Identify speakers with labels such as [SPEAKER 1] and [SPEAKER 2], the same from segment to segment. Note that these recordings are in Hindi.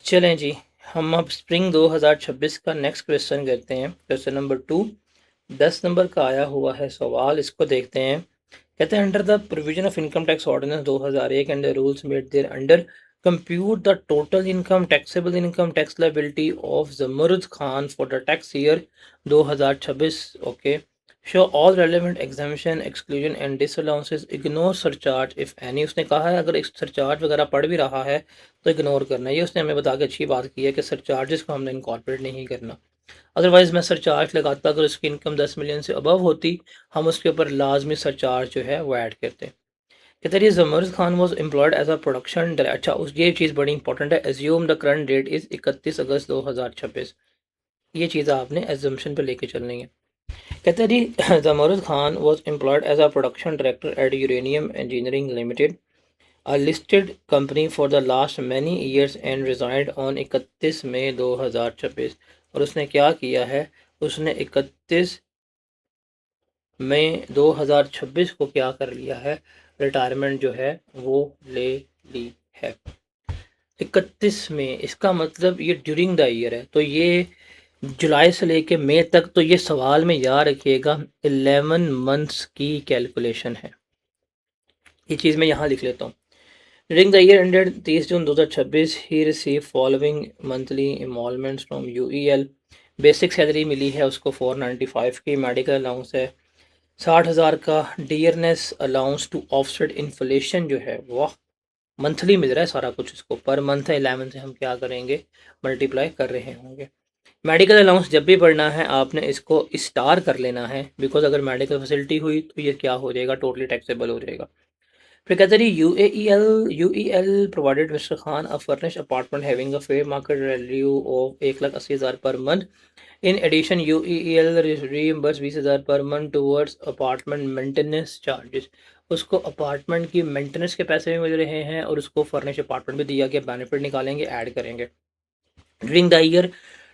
[SPEAKER 1] चलें जी, हम अब स्प्रिंग 2026 का नेक्स्ट क्वेश्चन करते हैं। क्वेश्चन नंबर 2 10 नंबर का आया हुआ है सवाल, इसको देखते हैं। कहते हैं under the provision of income tax ordinance 2001 and the rules made there under compute the total income taxable income tax liability of Jamrud Khan for the tax year 2026। Okay, show all relevant exemption exclusion and disallowances, ignore surcharge if any. उसने कहा है अगर एक सरचार्ज वगैरह पड़ भी रहा है तो इग्नोर करना है। ये उसने हमें बता के अच्छी बात की है कि सरचार्जेस को हमने इनकॉर्पोरेट नहीं करना। अदरवाइज मैं सरचार्ज लगाता, अगर उसकी इनकम 10 मिलियन से अबव होती हम उसके ऊपर लाजमी सरचार्ज जो है वो ऐड करते। कहते हैं Jamrud Khan was employed as a production. अच्छा, उस ये चीज़ बड़ी इंपॉर्टेंट है। Assume the current date is 31 August 2026। ये चीज़ आपने एजम्पशन पे लेके चलनी है। कहते हैं जी Jamrud Khan was employed as a production director at uranium engineering limited, a listed company for the last many years and resigned on 31 मई 2026। और उसने क्या किया है, उसने 31 मई 2026 को क्या कर लिया है, रिटायरमेंट जो है वो ले ली है। 31 में इसका मतलब ये ड्यूरिंग द ईयर है, तो ये जुलाई से लेके मई तक, तो ये सवाल में याद रखिएगा 11 मंथ्स की कैलकुलेशन है। ये चीज़ मैं यहाँ लिख लेता हूँ। During the year ended 30 June 2026, he received following monthly emoluments from UEL। Basic salary मिली है उसको 495 की, मेडिकल अलाउंस है 60,000 का, dearness allowance to offset inflation जो है वाह मंथली मिल रहा है सारा कुछ उसको, पर मंथ है 11 से हम क्या करेंगे, मल्टीप्लाई कर रहे होंगे। मेडिकल अलाउंस जब भी पढ़ना है आपने इसको स्टार कर लेना है, बिकॉज अगर मेडिकल फैसिलिटी हुई तो ये क्या हो जाएगा, टोटली टैक्सेबल हो जाएगा। फिर कहते हैं UEL provided mister Khan a furnish apartment having a fair market value of 1,80,000 per month. In addition UEL reimburse 20,000 per month towards apartment maintenance charges. उसको अपार्टमेंट की मेंटेनेंस के पैसे भी मिल रहे हैं और उसको फर्निश अपार्टमेंट भी दिया गया, बेनिफिट निकालेंगे, ऐड करेंगे। During the year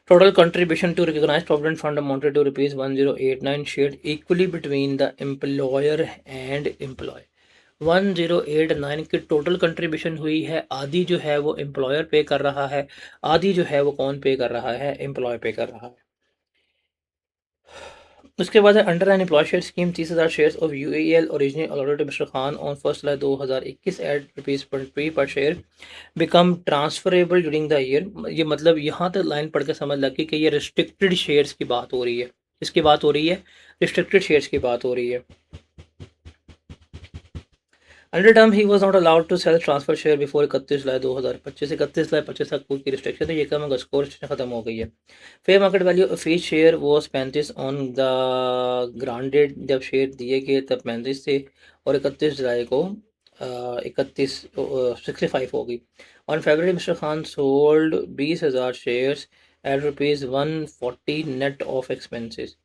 [SPEAKER 1] total contribution to recognized provident fund amounted to rupees 1089, shared equally between the employer and employee। 1089 की टोटल कंट्रीब्यूशन हुई है, आधी जो है वो एम्प्लॉयर पे कर रहा है, आधी जो है वो कौन पे कर रहा है, एम्प्लॉय पे कर रहा है। उसके बाद है under an employ share scheme 30,000 shares of UL originally allotted to Mr Khan on 1 July 2021 at ₹0.3 per share become transferable during the year. ये मतलब यहाँ तक लाइन पढ़ के समझ लगी कि ये रिस्ट्रिक्टेड शेयर्स की बात हो रही है। इसकी बात हो रही है, रिस्ट्रिक्टेड शेयर्स की बात हो रही है। Under term he was not allowed to sell transfer share before 31 July 2025। 31 जुलाई 25 तक की रिस्ट्रिक्शन है, ये कम अगस्त को रिस्ट्रिक्शन खत्म हो गई है। Fair market value of each share was 35 on the granted, जब शेयर दिए गए तब 35 थे और 31 जुलाई को 65 होगी। On February mister Khan sold 20,000 shares at ₹140 net of expenses.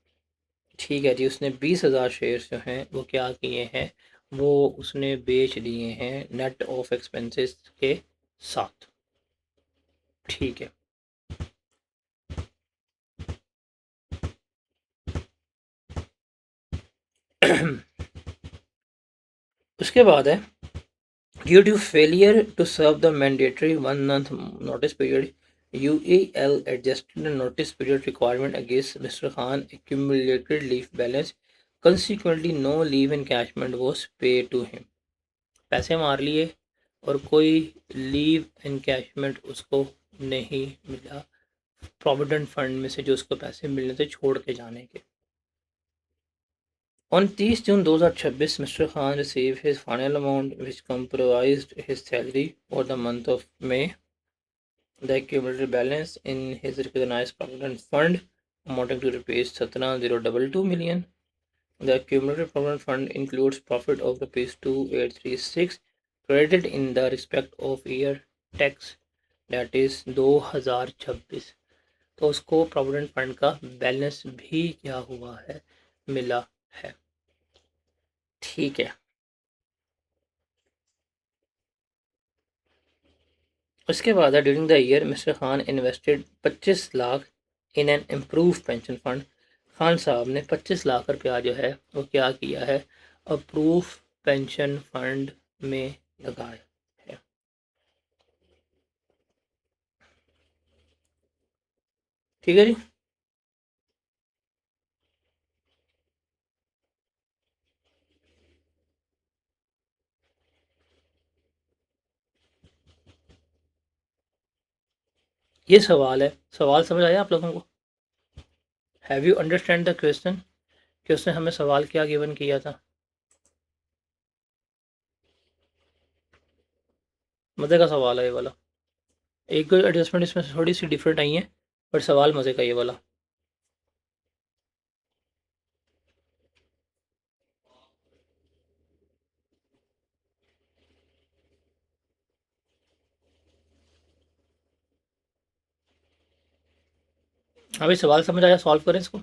[SPEAKER 1] ठीक है जी, उसने 20,000 शेयर्स जो हैं वो क्या किए हैं, वो उसने बेच दिए हैं नेट ऑफ एक्सपेंसेस के साथ। ठीक है। उसके बाद है due to failure to serve the mandatory 1 month notice period, UL adjusted notice period requirement against Mr Khan accumulated leave balance, consequently no leave encashment was pay to him. पैसे मार लिए और कोई लीव एनकैशमेंट उसको नहीं मिला प्रोविडेंट फंड में से जो उसको पैसे मिलने थे छोड़ के जाने के। On 30 June 2026 mister Khan receive his final amount which comprised his salary for the month of May। The accumulated balance in his recognized provident fund amounting to rupees 17,022 million। The accumulated provident fund includes profit of rupees 2,836 credited in the respect of year tax, that is 2026। तो उसको प्रोविडेंट फंड का बैलेंस भी क्या हुआ है, मिला है। ठीक है। उसके बाद है during the year mister Khan invested 25 lakh in an improve pension fund. Khan साहब ने 25 लाख रुपया जो है वो क्या किया है, अप्रूव पेंशन फंड में लगाया है। ठीक है जी। ये सवाल है, सवाल समझ आया आप लोगों को? Have you understand the question कि उसने हमें सवाल क्या गिवन किया था? मज़े का सवाल है ये वाला। एक एडजस्टमेंट इसमें से थोड़ी सी डिफरेंट आई है, पर सवाल मज़े का ये वाला। अभी सवाल समझ आया, सॉल्व करें इसको।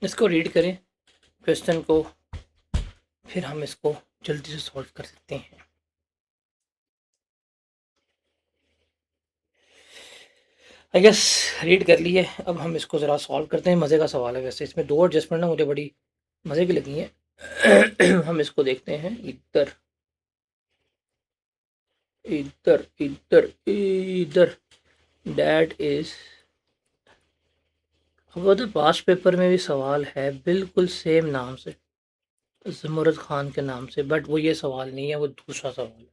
[SPEAKER 1] इसको रीड करें क्वेश्चन को, फिर हम इसको जल्दी से सॉल्व कर सकते हैं। आई गेस रीड कर लिए, अब हम इसको ज़रा सॉल्व करते हैं। मज़े का सवाल है वैसे, इसमें दो एडजस्टमेंट ना मुझे बड़ी मज़े की लगी हैं। हम इसको देखते हैं। इधर इधर इधर इधर, डैट इज, अब तो पास्ट पेपर में भी सवाल है बिल्कुल सेम नाम से, ज़मुरद खान के नाम से, बट वो ये सवाल नहीं है, वो दूसरा सवाल है।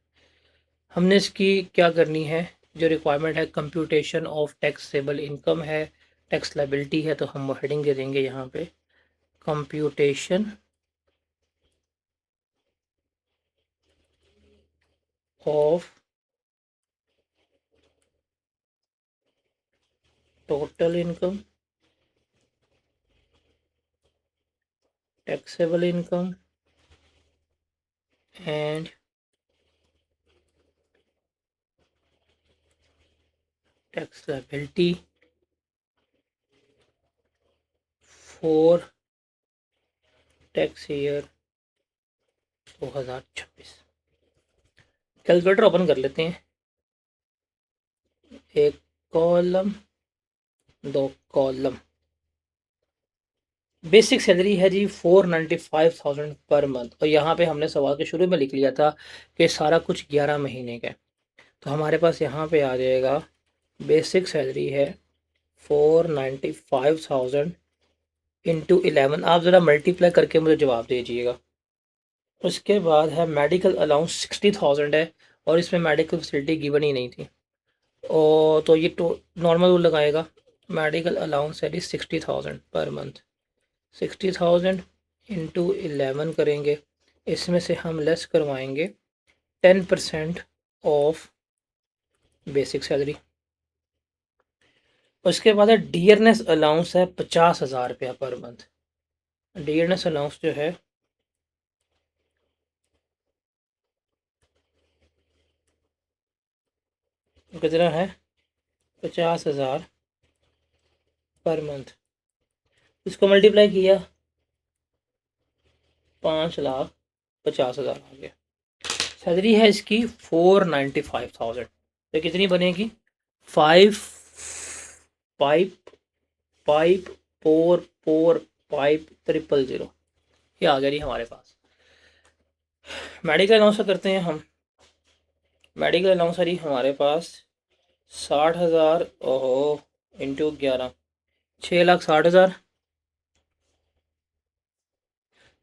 [SPEAKER 1] हमने इसकी क्या करनी है, जो रिक्वायरमेंट है कंप्यूटेशन ऑफ टैक्सेबल इनकम है, टैक्स लाइबिलिटी है, तो हम वो हेडिंग दे देंगे यहाँ पे, computation of total income, taxable income and tax liability for tax year 2026। Calculator open कर लेते हैं। एक कॉलम, दो कॉलम। बेसिक सैलरी है जी 495,000 पर मंथ, और यहाँ पे हमने सवाल के शुरू में लिख लिया था कि सारा कुछ 11 महीने का है, तो हमारे पास यहाँ पे आ जाएगा बेसिक सैलरी है 495,000 इंटू 11। आप ज़रा मल्टीप्लाई करके मुझे जवाब दीजिएगा। उसके बाद है मेडिकल अलाउंस 60,000 है, और इसमें मेडिकल फैसिलिटी गिवन ही नहीं थी, और तो ये तो नॉर्मल रूल लगाएगा। मेडिकल अलाउंस है जी 60,000 पर मंथ, 60,000 इंटू 11 करेंगे, इसमें से हम लेस करवाएंगे 10% ऑफ बेसिक सैलरी। उसके बाद है डियरनेस अलाउंस है 50,000 रुपया पर मंथ। डियरनेस अलाउंस जो है कितना है, 50,000 पर मंथ, इसको मल्टीप्लाई किया 5,50,000 आ गया। सैलरी है इसकी 495,000, तो कितनी बनेगी, 5,5,4,4,5,000 ये आ गया जी हमारे पास। मेडिकल अलाउंस करते हैं हम। मेडिकल अलाउंस है हमारे पास 60,000, ओहो, इंटू 11, 6,60,000।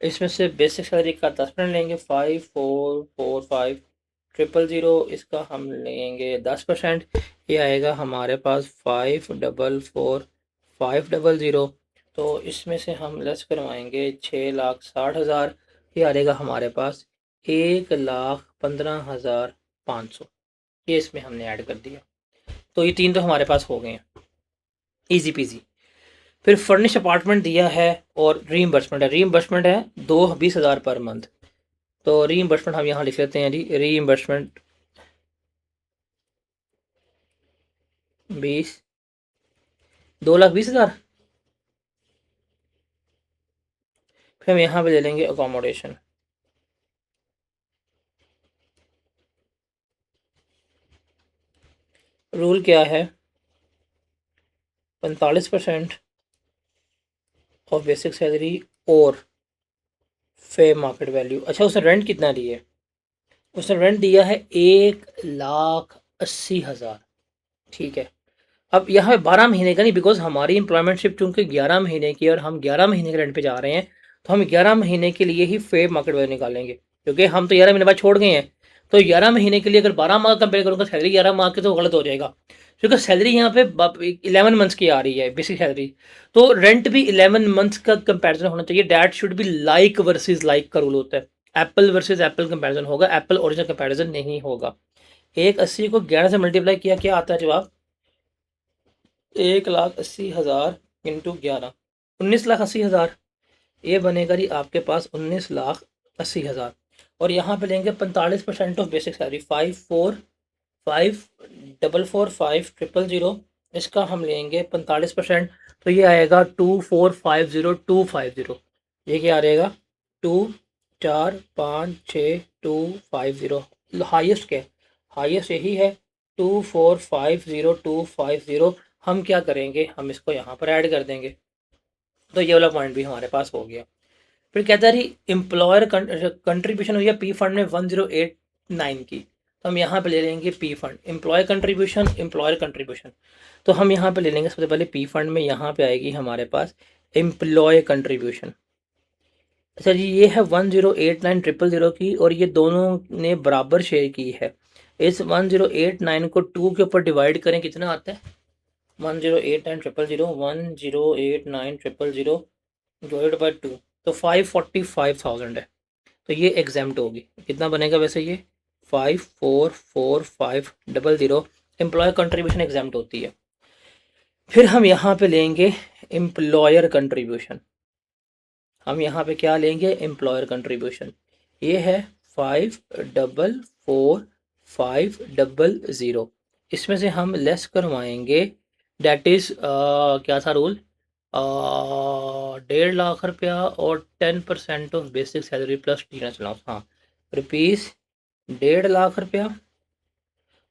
[SPEAKER 1] इसमें से बेसिक सैलरी का 10% लेंगे, 5,4,4,5,000, इसका हम लेंगे 10%, ये आएगा हमारे पास 500, तो इसमें से हम लेस करवाएंगे 6,60,000, ये आ जाएगा हमारे पास 1,15,500, ये इसमें हमने ऐड कर दिया। तो ये तीन तो हमारे पास हो गए हैं, इजी पीजी। फिर फर्निश अपार्टमेंट दिया है और रीइंबर्समेंट है 20,000 पर मंथ। तो रीइंबर्समेंट हम यहाँ लिख लेते हैं जी, रीइंबर्समेंट 2,20,000। फिर हम यहाँ पे ले लेंगे अकोमोडेशन, रूल क्या है, 45% ऑफ बेसिक सैलरी और फेयर मार्केट वैल्यू। अच्छा, उसने रेंट कितना दिया है? उसने रेंट दिया है 1,80,000। ठीक है, अब यहाँ पे 12 महीने का नहीं, बिकॉज हमारी एम्प्लॉयमेंटशिप चूंकि 11 महीने की और हम 11 महीने के रेंट पे जा रहे हैं, तो हम 11 महीने के लिए ही फेयर मार्केट वैल्यू निकालेंगे, क्योंकि हम तो 11 महीने बाद छोड़ गए हैं। तो 11 महीने के लिए अगर 12 माह कंपेयर करूँगा सैलरी 11 माह की, तो गलत हो जाएगा, क्योंकि सैलरी यहाँ पे 11 मंथ्स की आ रही है बेसिक सैलरी। तो रेंट भी 11 मंथ्स का कंपैरिजन होना चाहिए। That should be like versus like का रूल होता है, एप्पल वर्सेस एप्पल कंपैरिजन होगा, एप्पल ओरिजिनल कंपैरिजन नहीं होगा। 1,80 को 11 से मल्टीप्लाई किया, क्या आता है जवाब? 1,80,000 इंटू 11, 19,80,000। ये बनेगा जी आपके पास 19,80,000। और यहाँ पे लेंगे 45% ऑफ बेसिक सैलरी, 5,4,5,4,4,5,000। इसका हम लेंगे 45%, तो ये आएगा 2,4,50,250। ये क्या आ जाएगा? 2,4,5,6,250। हाईएस्ट क्या है? हाईएस्ट यही है, 2,4,50,250। हम क्या करेंगे, हम इसको यहाँ पर ऐड कर देंगे, तो ये वाला पॉइंट भी हमारे पास हो गया। फिर कहता है एम्प्लॉयर कंट्रीब्यूशन हुई है पी फंड में 1089 की, तो हम यहाँ पे ले लेंगे पी फंड, एम्प्लॉयर कंट्रीब्यूशन। तो हम यहाँ पे ले लेंगे सबसे पहले पी फंड में, यहाँ पे आएगी हमारे पास एम्प्लॉय कंट्रीब्यूशन। अच्छा जी, ये है 1089,000 की, और ये दोनों ने बराबर शेयर की है। इस 1089 को 2 के ऊपर डिवाइड करें, कितना आता है? 1089,000, 1089,000 डिवाइड बाय 2, तो 545,000 है। तो ये एग्जाम्प्ट होगी, कितना बनेगा वैसे ये? 544,500। एम्प्लॉयर कंट्रीब्यूशन एग्जाम्प्ट होती है। फिर हम यहाँ पे लेंगे एम्प्लॉयर कंट्रीब्यूशन, हम यहाँ पे क्या लेंगे? Employer contribution. ये है 544,500। इसमें से हम लेस करवाएंगे, डेट इज क्या था रूल? 1,50,000 और 10% of basic salary plus dearness allowance. हाँ, रुपीज़ 1,50,000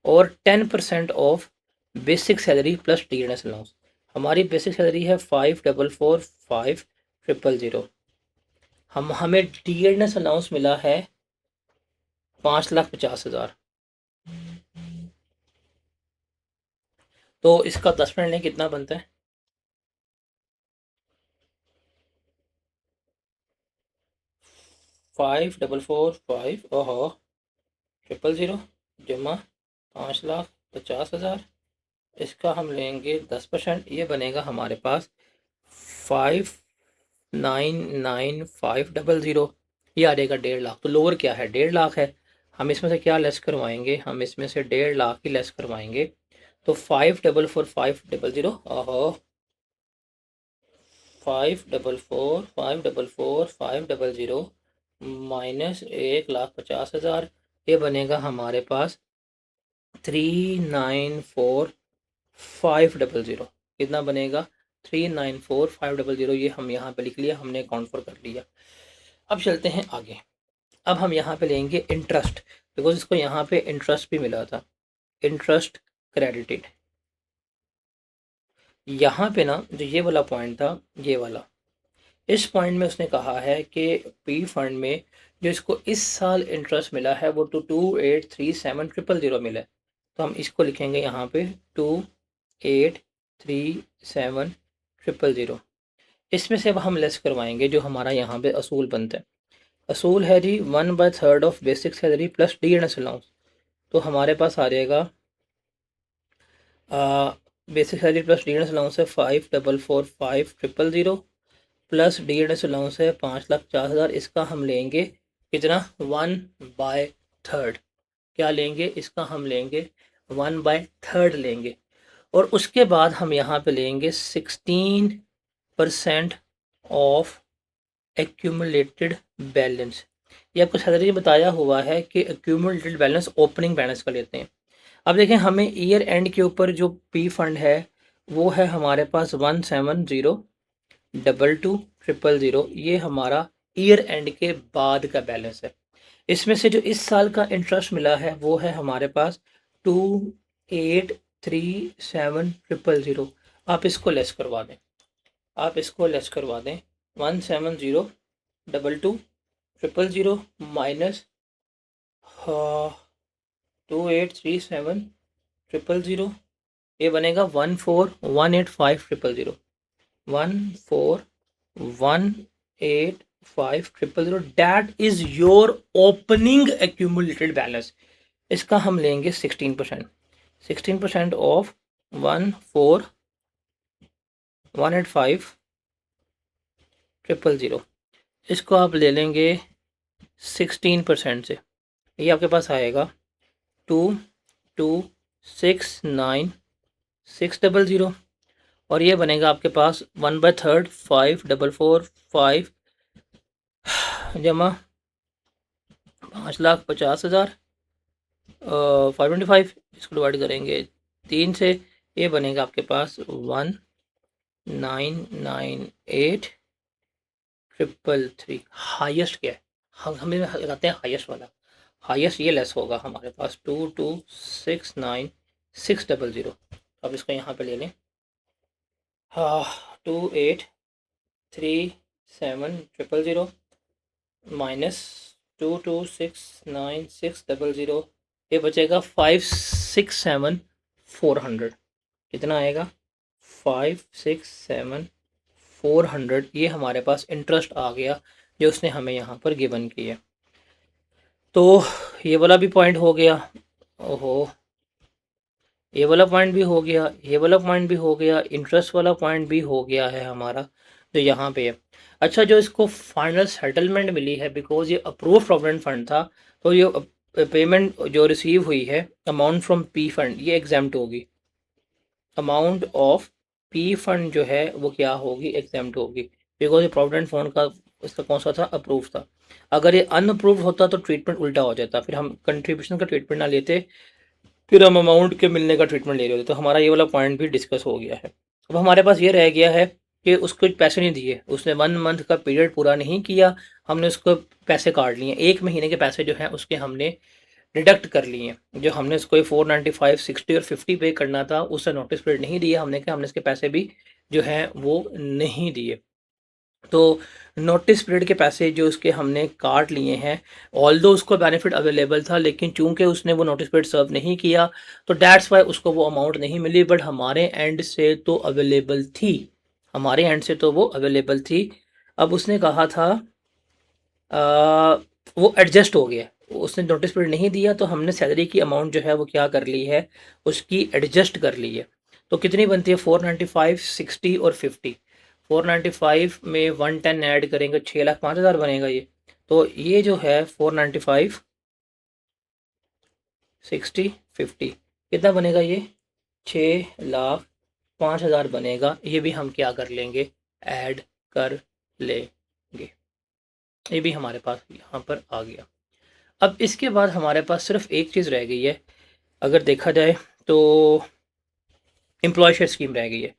[SPEAKER 1] और 10% of basic salary plus dearness allowance. हमारी बेसिक सैलरी है 5,44,500। हमें टीएनएस अलाउंस मिला है 5,50,000। तो इसका 10% लें, कितना बनता है? 5,445 ओहो 0,000 जमा 5,50,000। इसका हम लेंगे 10%, ये बनेगा हमारे पास 5,99,500। ये आ जाएगा 1,50,000। तो लोअर क्या है? 1,50,000 है। हम इसमें से क्या लेस करवाएंगे? हम इसमें से 1,50,000 की लेस करवाएंगे, तो 5,44,500 ओहो 5,44,500 माइनस 1,50,000, ये बनेगा हमारे पास 3,94,500। कितना बनेगा? 3,94,500। ये हम यहाँ पे लिख लिया, हमने अकाउंट फॉर कर लिया। अब चलते हैं आगे। अब हम यहाँ पे लेंगे इंटरेस्ट, बिकॉज इसको यहाँ पे इंटरेस्ट भी मिला था, इंटरेस्ट क्रेडिटेड। यहाँ पे ना जो ये वाला पॉइंट था, ये वाला, इस पॉइंट में उसने कहा है कि पी फंड में जो इसको इस साल इंटरेस्ट मिला है वो 2,837,000 मिला है। तो हम इसको लिखेंगे यहाँ पे 2,837,000। इसमें से अब हम लेस करवाएंगे जो हमारा यहाँ पे असूल बनता है। असूल है जी 1/3 of basic salary plus D and allowance. तो हमारे पास आ जाएगा basic salary plus D allowance है 5445,000 प्लस डी अलाउंस है 5,50,000। इसका हम लेंगे कितना 1/3। क्या लेंगे इसका हम लेंगे 1/3 लेंगे। और उसके बाद हम यहाँ पे लेंगे 16% ऑफ एक्यूमुलेटेड बैलेंस। ये आपको सैलरी बताया हुआ है कि एक्यूमुलेटेड बैलेंस ओपनिंग बैलेंस का लेते हैं। अब देखें हमें ईयर एंड के ऊपर जो पी फंड है वो है हमारे पास 170,220,000। ये हमारा ईयर एंड के बाद का बैलेंस है। इसमें से जो इस साल का इंटरेस्ट मिला है वो है हमारे पास 2,837,000। आप इसको लेस करवा दें, आप इसको लेस करवा दें 170,220,000 माइनस 2,837,000। ये बनेगा 1,4,185,000। 1,4,185,000 that is your opening accumulated balance. इसका हम लेंगे 16%। 16% ऑफ 1,4,185,000। इसको आप ले लेंगे 16% से। ये आपके पास आएगा 2,269,600। और ये बनेगा आपके पास 1/3 5,445 जमा 5,50,000 525। इसको डिवाइड करेंगे 3 से। ये बनेगा आपके पास 1,998,333। हाईएस्ट क्या है हम हमें लगाते हैं हाईएस्ट वाला। हाईएस्ट ये लेस होगा हमारे पास 2,269,600। अब इसको यहाँ पे ले लें 2,837,000 माइनस 2,269,600। ये बचेगा 5,67,400। कितना आएगा 5,67,400। ये हमारे पास इंटरेस्ट आ गया जो उसने हमें यहाँ पर गिवन किया। तो ये वाला भी पॉइंट हो गया। ओहो, ये वाला पॉइंट भी हो गया, ये वाला पॉइंट भी हो गया, इंटरेस्ट वाला पॉइंट भी हो गया है हमारा जो यहाँ पे है। अच्छा, जो इसको फाइनल सेटलमेंट मिली है बिकॉज ये अप्रूव प्रोविडेंट फंड था, तो ये पेमेंट जो रिसीव हुई है अमाउंट फ्रॉम पी फंड ये एग्जाम्प्ट होगी। अमाउंट ऑफ पी फंड जो है वो क्या होगी एग्जाम्प्ट होगी बिकॉज ये प्रोविडेंट फंड का इसका कौन सा था अप्रूव था। अगर ये अनअप्रूव होता तो ट्रीटमेंट उल्टा हो जाता, फिर हम कंट्रीब्यूशन का ट्रीटमेंट ना लेते, फिर हम अमाउंट के मिलने का ट्रीटमेंट ले रहे होते। तो हमारा ये वाला पॉइंट भी डिस्कस हो गया है। अब हमारे पास ये रह गया है कि उसको पैसे नहीं दिए, उसने 1 मंथ का पीरियड पूरा नहीं किया, हमने उसको पैसे काट लिए, 1 महीने के पैसे जो हैं उसके हमने डिडक्ट कर लिए। जो हमने उसको 495 60 और 50 पे करना था उससे नोटिस पीरियड नहीं दिया हमने, कि हमने इसके पैसे भी जो हैं वो नहीं दिए। तो नोटिस पीरियड के पैसे जो उसके हमने काट लिए हैं, ऑल्दो उसको बेनिफिट अवेलेबल था लेकिन चूंकि उसने वो नोटिस पीरियड सर्व नहीं किया तो दैट्स वाई उसको वो अमाउंट नहीं मिली। बट हमारे एंड से तो अवेलेबल थी, हमारे एंड से तो वो अवेलेबल थी। अब उसने कहा था वो एडजस्ट हो गया, उसने नोटिस पीरियड नहीं दिया तो हमने सैलरी की अमाउंट जो है वो क्या कर ली है उसकी एडजस्ट कर ली है। तो कितनी बनती है 495 60 और 50। 495 में 110 ऐड करेंगे 6,05,000 बनेगा ये। तो ये जो है 495 60 50 कितना बनेगा ये 6,05,000 बनेगा। ये भी हम क्या कर लेंगे ऐड कर लेंगे। ये भी हमारे पास यहाँ पर आ गया। अब इसके बाद हमारे पास सिर्फ एक चीज़ रह गई है अगर देखा जाए तो एम्प्लॉय शेयर स्कीम रह गई है।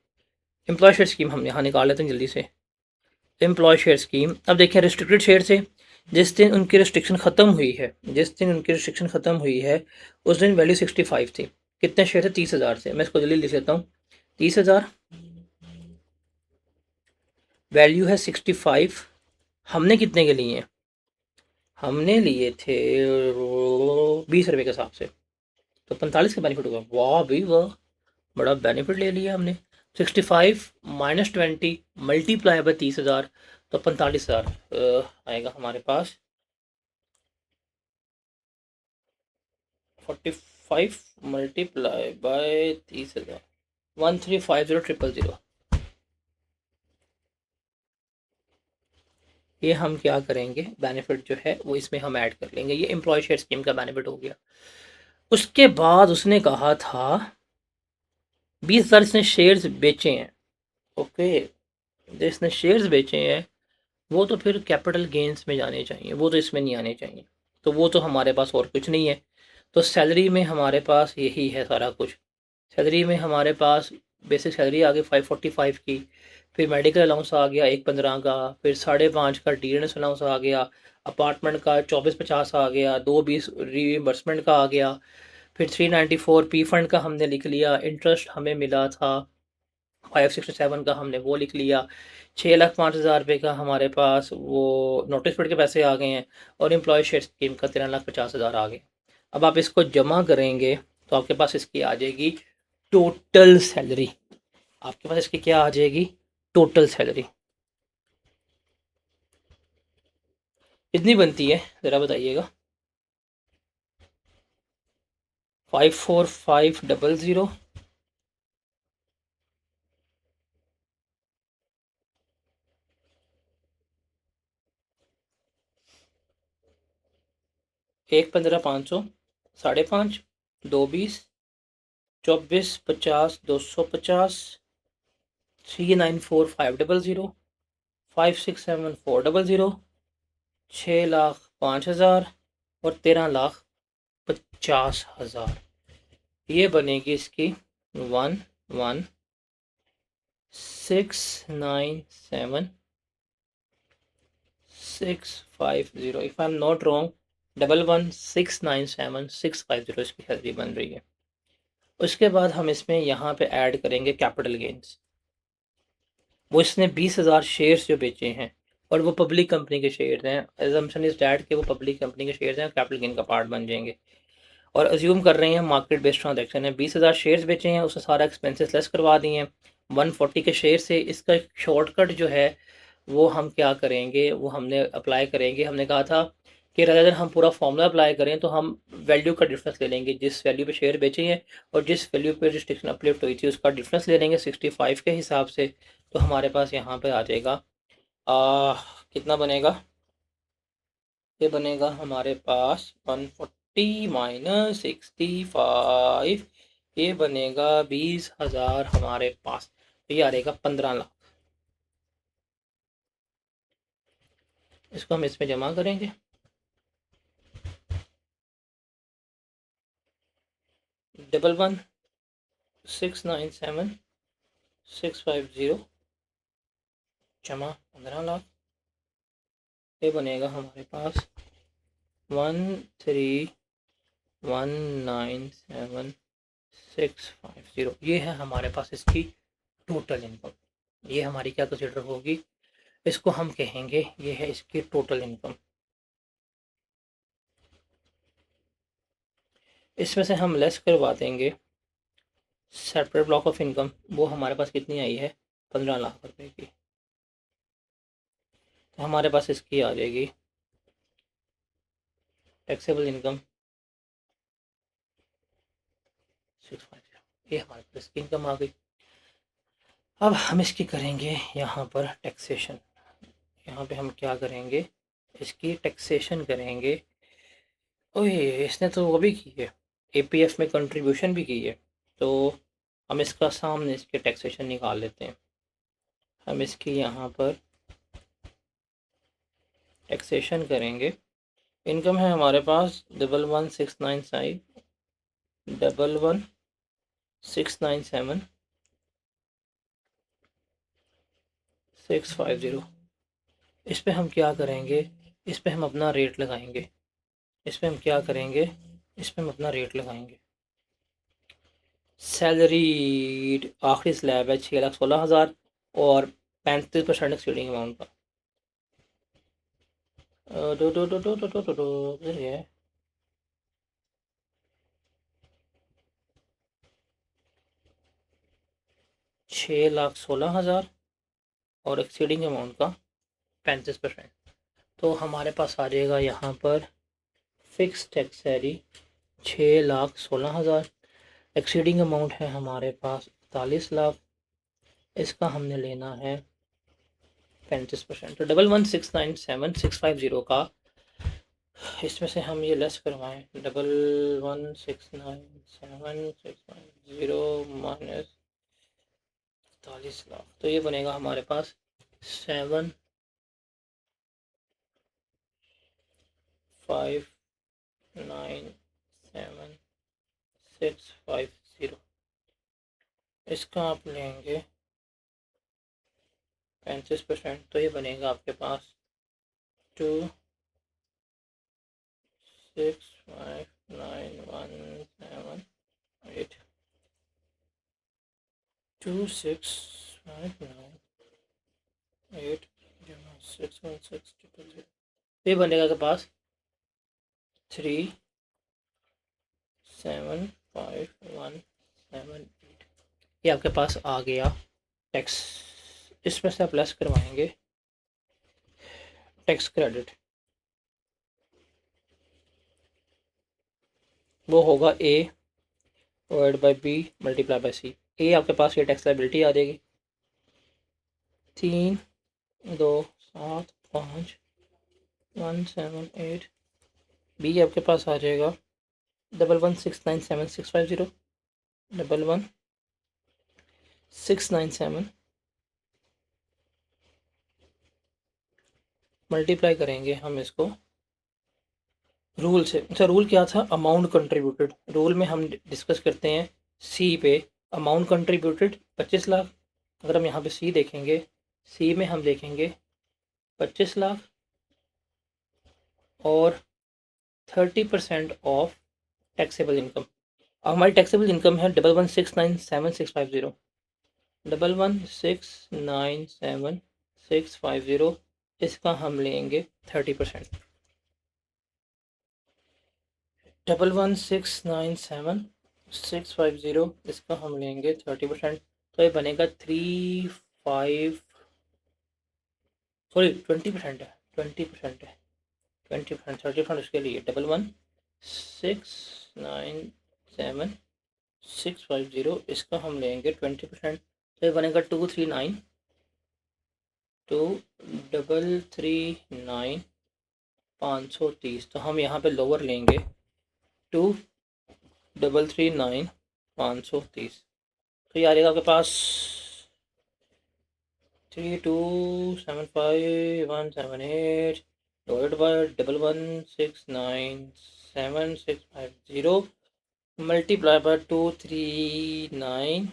[SPEAKER 1] एम्प्लॉय शेयर स्कीम हम यहाँ निकाल लेते हैं जल्दी से। एम्प्लॉय शेयर स्कीम, अब देखिए रिस्ट्रिक्टेड शेयर से जिस दिन उनकी रिस्ट्रिक्शन ख़त्म हुई है, जिस दिन उनकी रिस्ट्रिक्शन ख़त्म हुई है उस दिन वैल्यू 65 थी। कितने शेयर थे 30,000 से, मैं इसको जल्दी लिख लेता हूँ 30,000 वैल्यू है 65। हमने कितने के लिए हैं, हमने लिए थे 20 रुपये के हिसाब से, तो 45 का बेनिफिट होगा। वाह भाई वाह, बड़ा बेनिफिट ले लिया हमने। 65 माइनस 20 मल्टीप्लाई बाय 30,000 तो 45,000 आएगा हमारे पास। 45 मल्टीप्लाई बाय 30,000 1350,000। ये हम क्या करेंगे, बेनिफिट जो है वो इसमें हम ऐड कर लेंगे। ये एम्प्लॉय शेयर स्कीम का बेनिफिट हो गया। उसके बाद उसने कहा था 20,000 इसने शेयर्स बेचे हैं। ओके, जिसने शेयर्स बेचे हैं वो तो फिर कैपिटल गेन्स में जाने चाहिए, वो तो इसमें नहीं आने चाहिए। तो वो तो हमारे पास और कुछ नहीं है। तो सैलरी में हमारे पास यही है सारा कुछ। सैलरी में हमारे पास बेसिक सैलरी आ गई 545 की, फिर मेडिकल अलाउंस आ गया 115 का, फिर 5.5 का टीएनएस अलाउंस आ गया, अपार्टमेंट का 2450 आ गया, 220 रीइंबर्समेंट का आ गया, फिर 394 पी फंड का हमने लिख लिया, इंटरेस्ट हमें मिला था 567 का, हमने वो लिख लिया। 6,05,000 रुपये का हमारे पास वो नोटिस पीरियड के पैसे आ गए हैं, और एम्प्लॉय शेयर स्कीम का 13,50,000 आ गए। अब आप इसको जमा करेंगे तो आपके पास इसकी आ जाएगी टोटल सैलरी। आपके पास इसकी क्या आ जाएगी, टोटल सैलरी कितनी बनती है ज़रा बताइएगा। 54500। एक 15,500, 5.5, 220, 2450, 250, 394,500, 567,400, 6,05,000 और 13,50,000। ये बनेगी इसकी 11,697,650। If I am not wrong, 11,697,650 इसकी सैलरी बन रही है। उसके बाद हम इसमें यहाँ पे ऐड करेंगे कैपिटल गेन्स। वो इसने 20,000 शेयर्स जो बेचे हैं, और वो पब्लिक कंपनी के शेयर्स हैं। एजम्पशन इज डैट के वो पब्लिक कंपनी के शेयर्स हैं, कैपिटल गेन का पार्ट बन जाएंगे। और अज्यूम कर रहे हैं मार्केट बेस्ड ट्रांजैक्शन है, 20,000 शेयर्स बेचे हैं, उससे सारा एक्सपेंसेस लेस करवा दिए हैं 140 के शेयर से। इसका शॉर्टकट जो है वो हम क्या करेंगे, वो हमने अप्लाई करेंगे। हमने कहा था कि अगर हम पूरा फॉर्मूला अप्लाई करें तो हम वैल्यू का डिफरेंस ले लेंगे, जिस वैल्यू पे शेयर बेचे हैं और जिस वैल्यू पे रजिस्ट्रेशन अपलिफ्ट हुई थी उसका डिफरेंस ले लेंगे 65 के हिसाब से। तो हमारे पास यहाँ पे आ जाएगा कितना बनेगा, ये बनेगा हमारे पास 140 माइनस 65, ये बनेगा 20,000 हमारे पास। तो ये आ रहेगा 15 लाख। इसको हम इसमें जमा करेंगे। डबल वन 697,650 जमा 15 लाख। ये बनेगा हमारे पास 13,197,650। ये है हमारे पास इसकी टोटल इनकम। ये हमारी क्या कंसिडर होगी, इसको हम कहेंगे ये है इसकी टोटल इनकम। इसमें से हम लेस करवा देंगे सेपरेट ब्लॉक ऑफ इनकम। वो हमारे पास कितनी आई है, 15 लाख रुपए की। तो हमारे पास इसकी आ जाएगी टैक्सेबल इनकम 650। ये हमारे पास इसकी इनकम आ गई। अब हम इसकी करेंगे यहाँ पर टैक्सेशन। यहाँ पे हम क्या करेंगे, इसकी टैक्सेशन करेंगे। ओए, इसने तो वो भी की है, एपीएफ में कंट्रीब्यूशन भी की है। तो हम इसका सामने इसके टैक्सेशन निकाल लेते हैं। हम इसकी यहाँ पर टैक्सेशन करेंगे। इनकम है हमारे पास 11,697,650। इस पे हम क्या करेंगे, इस पे हम अपना रेट लगाएंगे। इस पे हम क्या करेंगे, इस पे हम अपना रेट लगाएंगे। सैलरी आखिरी स्लैब है 6,16,000 और 35% एक्सीडिंग अमाउंट का। दो दो दो दो दो दो दो दो इधर है 6,16,000 और एक्सीडिंग अमाउंट का 35%। तो हमारे पास आ जाएगा यहाँ पर fix tax salary 6,16,000 exceeding amount है हमारे पास 41 लाख, इसका हमने लेना है 35%। तो 11697650 का इसमें से हम ये लेस करवाएं, 11697650 माइनस 41 लाख, तो ये बनेगा हमारे पास 7597,650। इसका आप लेंगे 35%, तो ये बनेगा आपके पास 265917 2659806160। ये बनेगा आपके पास 375178। ये आपके पास आ गया टैक्स। इसमें से आप लेस करवाएंगे टैक्स क्रेडिट, वो होगा a divide by b multiply by c. A आपके पास ये टैक्स लाइबिलिटी आ जाएगी 3275178। बी आपके पास आ जाएगा 11697650 1169 मल्टीप्लाई करेंगे हम इसको रूल से। अच्छा, रूल क्या था? Amount contributed. रूल में हम डिस्कस करते हैं सी पे अमाउंट कंट्रीब्यूटेड 25 लाख। अगर हम यहाँ पे सी देखेंगे, सी में हम देखेंगे 25 लाख और 30% ऑफ टैक्सेबल इनकम। हमारी टैक्सेबल इनकम है 11697650 11697650। इसका हम लेंगे 30%। 11697650, इसका हम लेंगे 30%, तो ये बनेगा 35, सॉरी 20% है, 20% है, 20%, 30% उसके लिए 11697650, इसका हम लेंगे 20%, तो ये बनेगा 239 530। तो हम यहाँ पे लोअर लेंगे 2339 530। तो ये आ जाएगा आपके पास 3275178 डिवाइड बाय 11697650 मल्टीप्लाई बाय 2339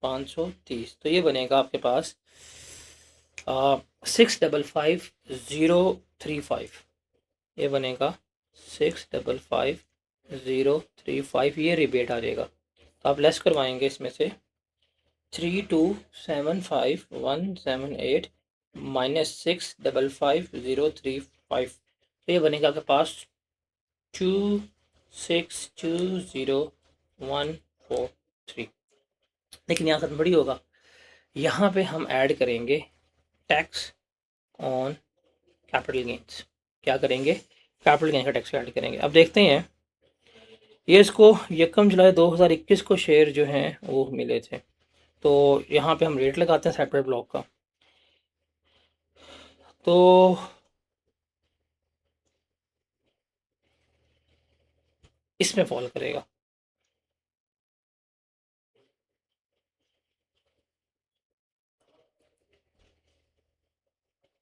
[SPEAKER 1] 530। तो ये बनेगा आपके पास 655035। ये बनेगा 655035, ये रिबेट आ जाएगा। तो आप लेस करवाएंगे इसमें से 3275178 माइनस 655035, तो ये बनेगा आपके पास 2620143। लेकिन यहाँ खत्म बड़ी होगा, यहाँ पे हम ऐड करेंगे टैक्स ऑन कैपिटल गेन्स। क्या करेंगे? कैपिटल गेन का टैक्स ऐड करेंगे। अब देखते हैं, ये इसको 1 जुलाई 2021 को शेयर जो हैं वो मिले थे, तो यहाँ पे हम रेट लगाते हैं सेपरेट ब्लॉक का। तो इसमें फॉल करेगा।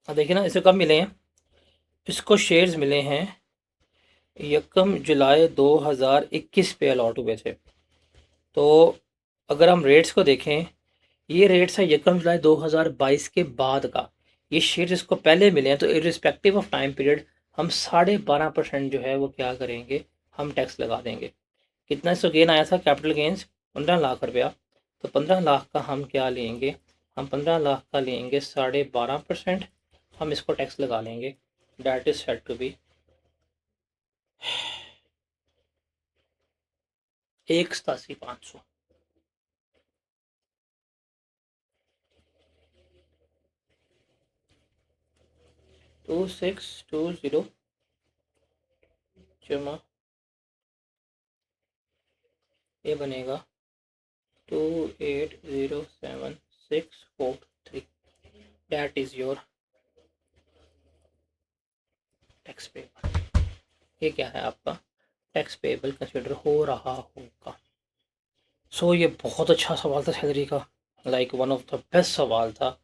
[SPEAKER 1] अब देखिए ना, इसे कब मिले हैं? इसको शेयर्स मिले हैं 1 जुलाई 2021 पे अलॉट हुए थे। तो अगर हम रेट्स को देखें, ये रेट्स है 1 जुलाई 2022 के बाद का। ये शेयर्स इसको पहले मिले हैं, तो इरिस्पेक्टिव ऑफ टाइम पीरियड हम 12.5% जो है वो क्या करेंगे, हम टैक्स लगा देंगे। कितना इसको गेन आया था कैपिटल गेंस? 15 लाख रुपया। तो 15 लाख का हम क्या लेंगे? हम 15 लाख का लेंगे 12.5%, हम इसको टैक्स लगा लेंगे। That is set to be 187,500। 2620 जमा ये बनेगा 2807643। That is your tax payable. ये क्या है आपका टैक्स पेबल कंसिडर हो रहा होगा। सो ये बहुत अच्छा सवाल था सैलरी का, like one of the best सवाल था।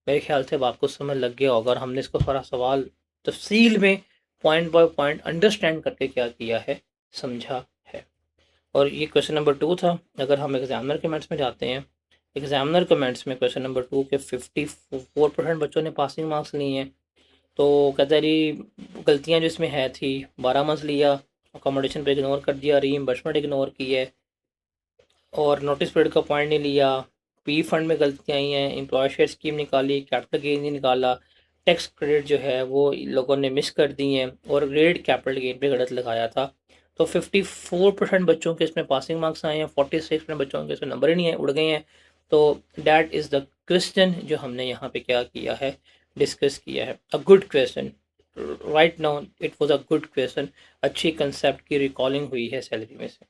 [SPEAKER 1] मेरे ख्याल से अब आपको समझ लग गया होगा, और हमने इसको सारा सवाल तफसील में पॉइंट बाय पॉइंट अंडरस्टैंड करके क्या किया है, समझा है। और ये क्वेश्चन नंबर 2 था। अगर हम एग्जामिनर कमेंट्स में जाते हैं, एग्जामिनर कमेंट्स में क्वेश्चन नंबर 2 के 54% बच्चों ने पासिंग मार्क्स लिए हैं। तो कहते हैं जी गलतियाँ जो इसमें है थी, 12 मंथ्स लिया, अकोमोडेशन पे इग्नोर कर दिया, रीइंबर्समेंट इग्नोर की है, और नोटिस पीरियड का पॉइंट नहीं लिया, पी फंड में गलतियाँ आई हैं, एम्प्लॉय शेयर स्कीम निकाली, कैपिटल गेन नहीं निकाला, टैक्स क्रेडिट जो है वो लोगों ने मिस कर दी हैं, और ग्रेड कैपिटल गेन पे गलत लगाया था। तो 54% बच्चों के इसमें पासिंग मार्क्स आए हैं, 46% बच्चों के इसमें नंबर ही नहीं है, उड़ गए हैं। तो डैट इज़ द क्वेश्चन जो हमने यहाँ पे क्या किया है, डिस्कस किया है। A good question, right now it was a good question. अच्छी कंसेप्ट की रिकॉलिंग हुई है सैलरी में से।